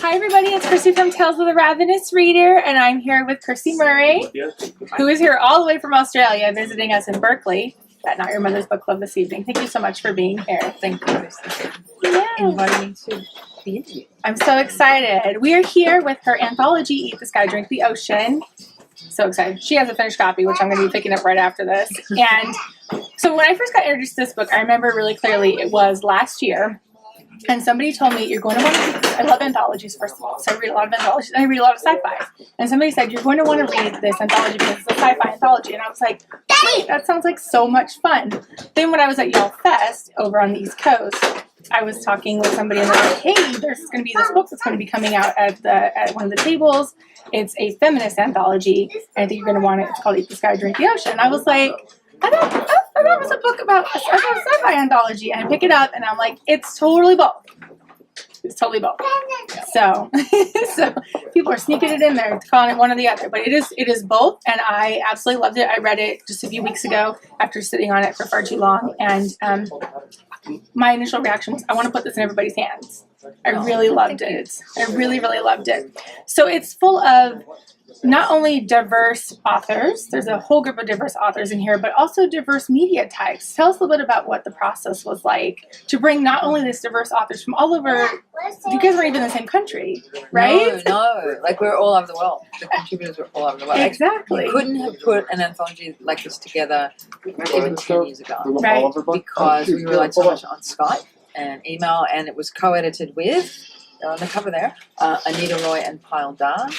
Hi everybody, it's Christy from Tales of the Ravenous Reader, and I'm here with Kirsty Murray, who is here all the way from Australia visiting us in Berkeley at Not Your Mother's Book Club this evening. Thank you so much for being here. Thank you, Christy, for inviting me to the interview. I'm so excited. We are here with her anthology, Eat the Sky, Drink the Ocean. So excited. She has a finished copy, which I'm going to be picking up right after this. And so when I first got introduced to this book, I remember really clearly it was last year. And somebody told me, you're going to want to read this. I love anthologies, first of all. So I read a lot of anthologies. And I read a lot of sci-fi. And somebody said, you're going to want to read this anthology because it's a sci-fi anthology. And I was like, great, that sounds like so much fun. Then when I was at Y'all Fest over on the East Coast, I was talking with somebody and they're like, hey, there's going to be this book that's going to be coming out at one of the tables. It's a feminist anthology. And I think you're going to want it. It's called Eat the Sky, Drink the Ocean. And I was like, I thought it was a book about a sci-fi anthology, and I pick it up, and I'm like, it's totally both. It's totally both. So, so people are sneaking it in there, calling it one or the other, but it is both, and I absolutely loved it. I read it just a few weeks ago after sitting on it for far too long, and my initial reaction was, I want to put this in everybody's hands. I really loved it. I really, really loved it. So it's full of not only diverse authors, there's a whole group of diverse authors in here, but also diverse media types. Tell us a little bit about what the process was like to bring not only this diverse authors from all over, you guys weren't even in the same country, right? No, like we're all over the world. The contributors were all over the world. Exactly. We couldn't have put an anthology like this together even 10 years ago. Right. Because we relied so much on Skype and email, and it was co-edited with, they're on the cover there, Anita Roy and Patil Dar.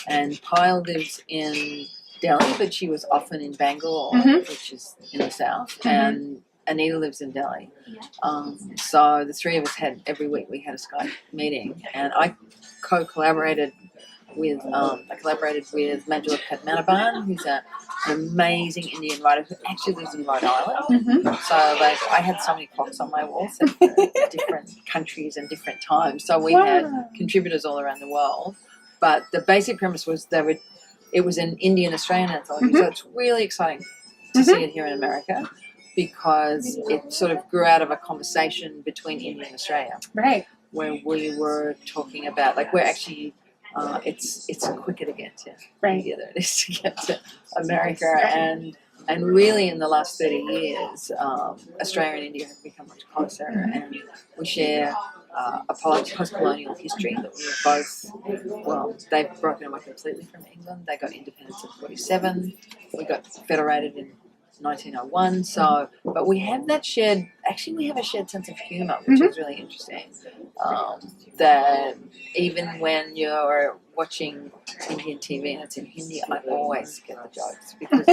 And Patil lives in Delhi, but she was often in Bangalore, which is in the south, and Anita lives in Delhi. So the three of us every week we had a Skype meeting, and I collaborated with Manjula Padmanabhan, who's an amazing Indian writer who actually lives in Rhode Island. So like I had so many clocks on my wall set for different countries and different times. So we had contributors all around the world. But the basic premise was it was an Indian Australian anthology. So it's really exciting to see it here in America because it sort of grew out of a conversation between India and Australia. Right. Where we were talking about, like, we're actually it's quicker to get to India than it is to get to America, and really in the last 30 years, Australia and India have become much closer, and we share a post-colonial history that we were both, well, they've broken away completely from England. They got independence in 1947. We got federated in 1901. So, but we have that shared, actually we have a shared sense of humour, which is really interesting. That even when you're watching Indian TV and it's in Hindi, I always get the jokes because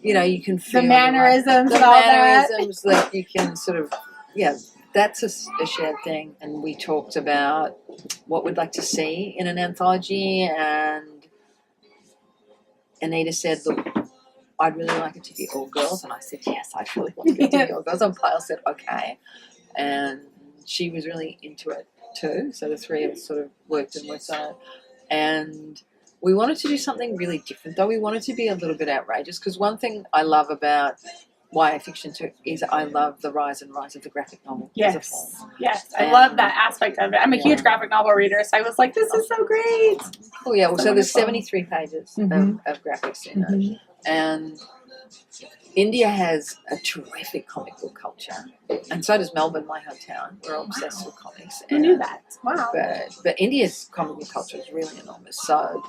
you can, you can feel the mannerisms, the mannerisms that you can sort of, that's a shared thing. And we talked about what we'd like to see in an anthology, and Anita said, look, I'd really like it to be all girls. And I said, yes, I'd really like it to be all girls. And Patil said, okay. And she was really into it too. So the three of us sort of worked on it. And we wanted to do something really different, though. We wanted to be a little bit outrageous, because one thing I love about YA fiction too is I love the rise of the graphic novel. Yes, I love that aspect of it. I'm a huge graphic novel reader, so I was like, this is so great. Oh yeah, well, so there's 73 pages of graphics in it. And India has a terrific comic book culture, and so does Melbourne, my hometown. We're obsessed with comics. Who knew that? Wow. But India's comic book culture is really enormous. So,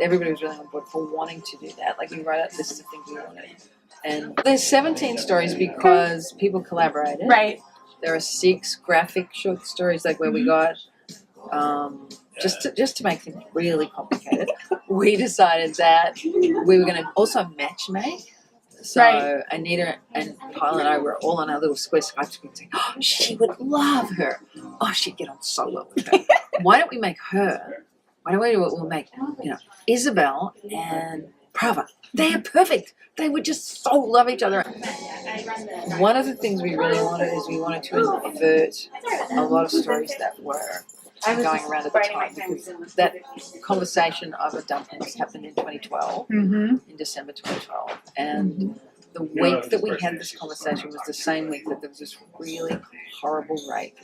everybody was really on board for wanting to do that. Like, we wrote out lists of things we wanted. And there's 17 stories because people collaborated. Right. There are 6 graphic short stories, like where we got, just to make things really complicated, we decided that we were going to also match make. So Anita and Patil and I were all on our little square Skype screen saying, oh, she would love her. Oh, she'd get on so well with her. Why don't we make her? Why don't we do it? We'll make, Isobelle and Prabha. They are perfect. They would just so love each other. One of the things we really wanted is we wanted to invert a lot of stories that were going around at the time, because that conversation over dumplings happened in 2012, in December 2012, and the week that we had this conversation was the same week that there was this really horrible rape.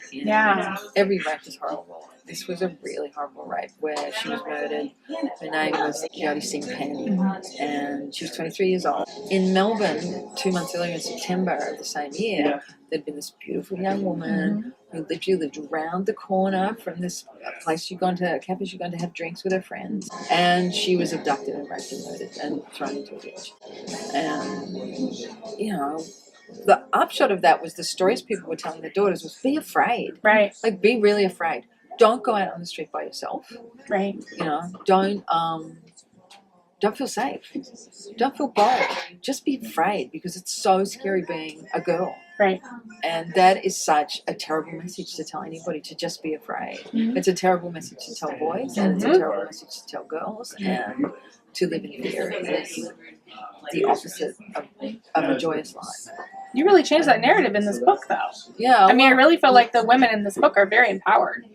Every rape is horrible this was a really horrible rape where she was murdered. Her name was Kuzhali Singh Penni, and she was 23 years old. In Melbourne, 2 months earlier in September of the same year, there'd been this beautiful young woman who literally lived around the corner from this place she'd gone to, a campus she'd gone to have drinks with her friends, and she was abducted and raped and murdered and thrown into a ditch. And, you know, the upshot of that was the stories people were telling their daughters was be afraid. Right. Like, be really afraid. Don't go out on the street by yourself. Right. You know, don't feel safe. Don't feel bold. Just be afraid, because it's so scary being a girl. Right. And that is such a terrible message to tell anybody, to just be afraid. It's a terrible message to tell boys, and it's a terrible message to tell girls, and to live in fear is the opposite of a joyous life. You really changed that narrative in this book, though. Yeah. I mean, I really feel like the women in this book are very empowered.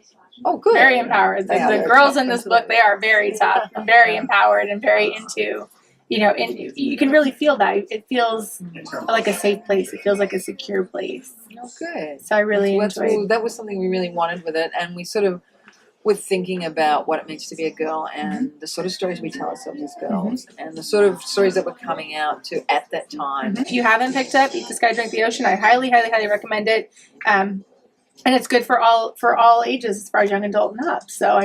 Oh, good. Very empowered. The girls in this book, they are very tough and very empowered and very into, you know, and you can really feel that. It feels like a safe place. It feels like a secure place. Oh, good. So I really enjoyed. That was something we really wanted with it, and we sort of were thinking about what it means to be a girl and the sort of stories we tell ourselves as girls and the sort of stories that were coming out to at that time. If you haven't picked up Eat the Sky, Drink the Ocean, I highly, highly, highly recommend it. And it's good for all ages, as far as young adult and up. So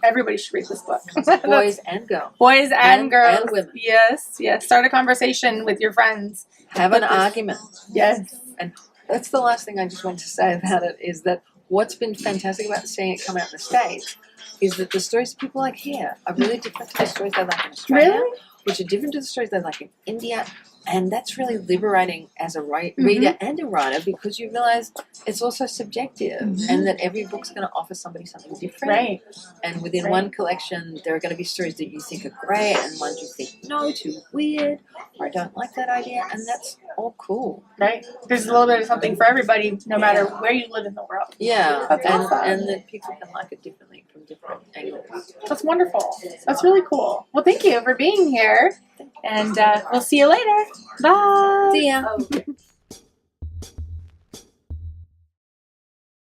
everybody should read this book. Boys and girls. Boys and girls. And women. Yes. Start a conversation with your friends. Have an argument. Yes. And that's the last thing I just want to say about it, is that what's been fantastic about seeing it come out in the States is that the stories people like here are really different to the stories they like in Australia, which are different to the stories they like in India. And that's really liberating as a reader and a writer, because you realize it's also subjective and that every book's going to offer somebody something different. Right. And within one collection, there are going to be stories that you think are great and ones you think, no, too weird, or I don't like that idea. And that's all cool. Right. There's a little bit of something for everybody, no matter where you live in the world. Yeah. That's awesome. And that people can like it differently from different angles. That's wonderful. That's really cool. Well, thank you for being here. And we'll see you later. Bye. See ya.